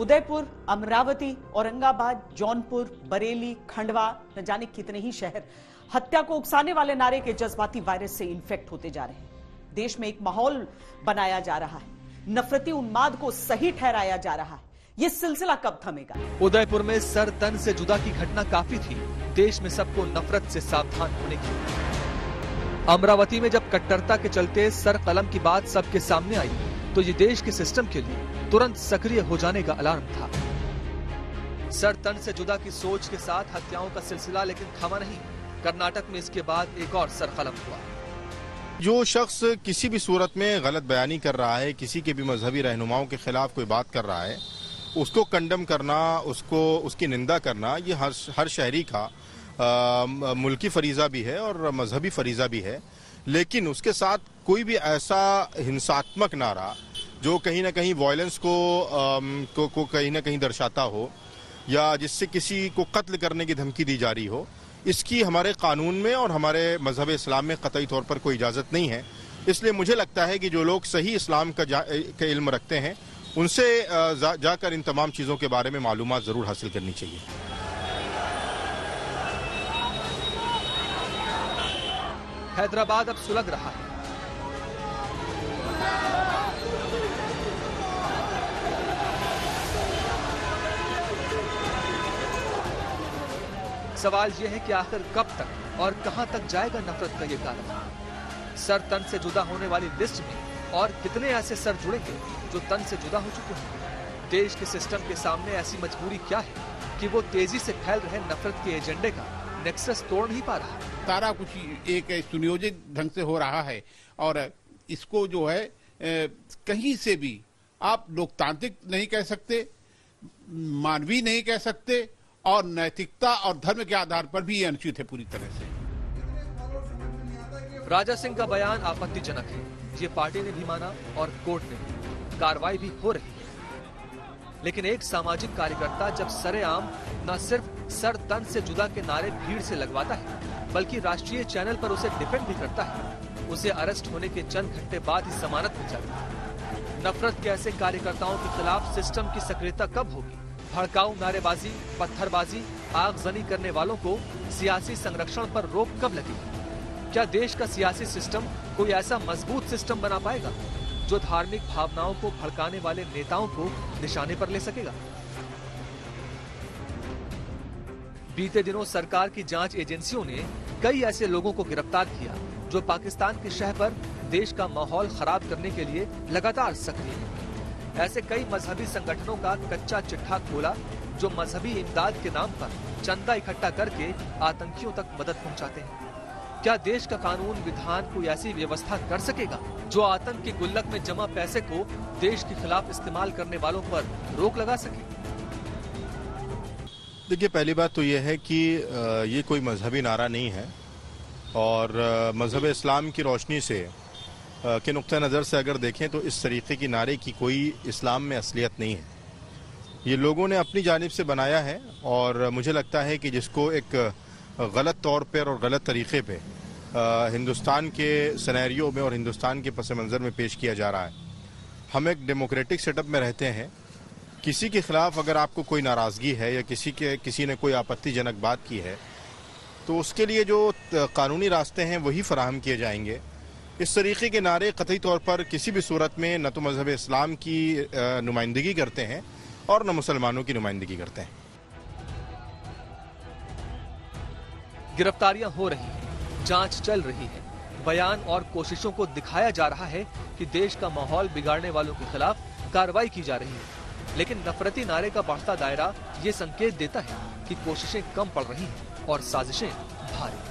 उदयपुर, अमरावती, औरंगाबाद, जौनपुर, बरेली, खंडवा, न जाने कितने ही शहर हत्या को उकसाने वाले नारे के जज्बाती वायरस से इन्फेक्ट होते जा रहे हैं। देश में एक माहौल बनाया जा रहा है, नफरती उन्माद को सही ठहराया जा रहा है। ये सिलसिला कब थमेगा? उदयपुर में सर तन से जुदा की घटना काफी थी देश में सबको नफरत से सावधान होने की। अमरावती में जब कट्टरता के चलते सर कलम की बात सबके सामने आई तो ये देश के सिस्टम के लिए तुरंत सक्रिय हो जाने का अलार्म था। सर तन से जुदा की सोच के साथ हत्याओं का सिलसिला लेकिन थमा नहीं। कर्नाटक में इसके बाद एक और सर कलम हुआ। जो शख्स किसी भी सूरत में गलत बयानी कर रहा है, किसी के भी मजहबी रहनुमाओं के खिलाफ कोई बात कर रहा है, उसको कंडम करना, उसकी निंदा करना, ये हर शहरी का मुल्की फरीजा भी है और मजहबी फरीजा भी है। लेकिन उसके साथ कोई भी ऐसा हिंसात्मक नारा जो कहीं ना कहीं वायलेंस को कहीं ना कहीं दर्शाता हो या जिससे किसी को कत्ल करने की धमकी दी जा रही हो, इसकी हमारे कानून में और हमारे मजहब इस्लाम में कतई तौर पर कोई इजाज़त नहीं है। इसलिए मुझे लगता है कि जो लोग सही इस्लाम का इल्म रखते हैं उनसे जाकर इन तमाम चीज़ों के बारे में मालूमात ज़रूर हासिल करनी चाहिए। हैदराबाद अब सुलग रहा है। सवाल यह है कि आखिर कब तक और कहां तक जाएगा नफरत का ये कारवां? सर तन से जुदा होने वाली लिस्ट में और कितने ऐसे सर जुड़ेंगे जो तन से जुदा हो चुके हैं? देश के सिस्टम के सामने ऐसी मजबूरी क्या है कि वो तेजी से फैल रहे नफरत के एजेंडे का नेक्सस तोड़ नहीं पा रहा? सारा कुछ एक सुनियोजित ढंग से हो रहा है और इसको जो है कहीं से भी आप लोकतांत्रिक नहीं कह सकते, मानवीय नहीं कह सकते और नैतिकता और धर्म के आधार पर भी ये अनुचित है पूरी तरह से। राजा सिंह का बयान आपत्तिजनक है, ये पार्टी ने भी माना और कोर्ट ने भी। कार्रवाई भी हो रही है। लेकिन एक सामाजिक कार्यकर्ता जब सरेआम न सिर्फ सर तन से जुदा के नारे भीड़ से लगवाता है बल्कि राष्ट्रीय चैनल पर उसे डिफेंड भी करता है, उसे अरेस्ट होने के चंद घंटे बाद ही जमानत मिल जाती है। नफरत के ऐसे कार्यकर्ताओं के खिलाफ सिस्टम की सक्रियता कब होगी? भड़काऊ नारेबाजी, पत्थरबाजी, आगजनी करने वालों को सियासी संरक्षण पर रोक कब लगेगी? क्या देश का सियासी सिस्टम कोई ऐसा मजबूत सिस्टम बना पाएगा जो धार्मिक भावनाओं को भड़काने वाले नेताओं को निशाने पर ले सकेगा? बीते दिनों सरकार की जांच एजेंसियों ने कई ऐसे लोगों को गिरफ्तार किया जो पाकिस्तान की शह पर देश का माहौल खराब करने के लिए लगातार सक्रिय हैं। ऐसे कई मजहबी संगठनों का कच्चा चिट्ठा खोला जो मजहबी इमदाद के नाम पर चंदा इकट्ठा करके आतंकियों तक मदद पहुंचाते हैं। क्या देश का कानून विधान कोई ऐसी व्यवस्था कर सकेगा जो आतंक की गुल्लक में जमा पैसे को देश के खिलाफ इस्तेमाल करने वालों पर रोक लगा सके? देखिए, पहली बात तो यह है कि ये कोई मजहबी नारा नहीं है और मजहब इस्लाम की रोशनी से के नुक्ता नज़र से अगर देखें तो इस तरीके की नारे की कोई इस्लाम में असलियत नहीं है। ये लोगों ने अपनी जानिब से बनाया है और मुझे लगता है कि जिसको एक गलत तौर पर और गलत तरीके पे हिंदुस्तान के सिनेरियो में और हिंदुस्तान के पस मंज़र में पेश किया जा रहा है। हम एक डेमोक्रेटिक सेटअप में रहते हैं। किसी के खिलाफ अगर आपको कोई नाराज़गी है या किसी ने कोई आपत्तिजनक बात की है तो उसके लिए जो कानूनी रास्ते हैं वही फराहम किए जाएंगे। इस तरीके के नारे कतई तौर पर किसी भी सूरत में न तो मजहब इस्लाम की नुमाइंदगी करते हैं और न मुसलमानों की नुमाइंदगी करते हैं। गिरफ्तारियां हो रही हैं, जांच चल रही है, बयान और कोशिशों को दिखाया जा रहा है कि देश का माहौल बिगाड़ने वालों के खिलाफ कार्रवाई की जा रही है। लेकिन नफरती नारे का बढ़ता दायरा ये संकेत देता है कि कोशिशें कम पड़ रही हैं और साजिशें भारी।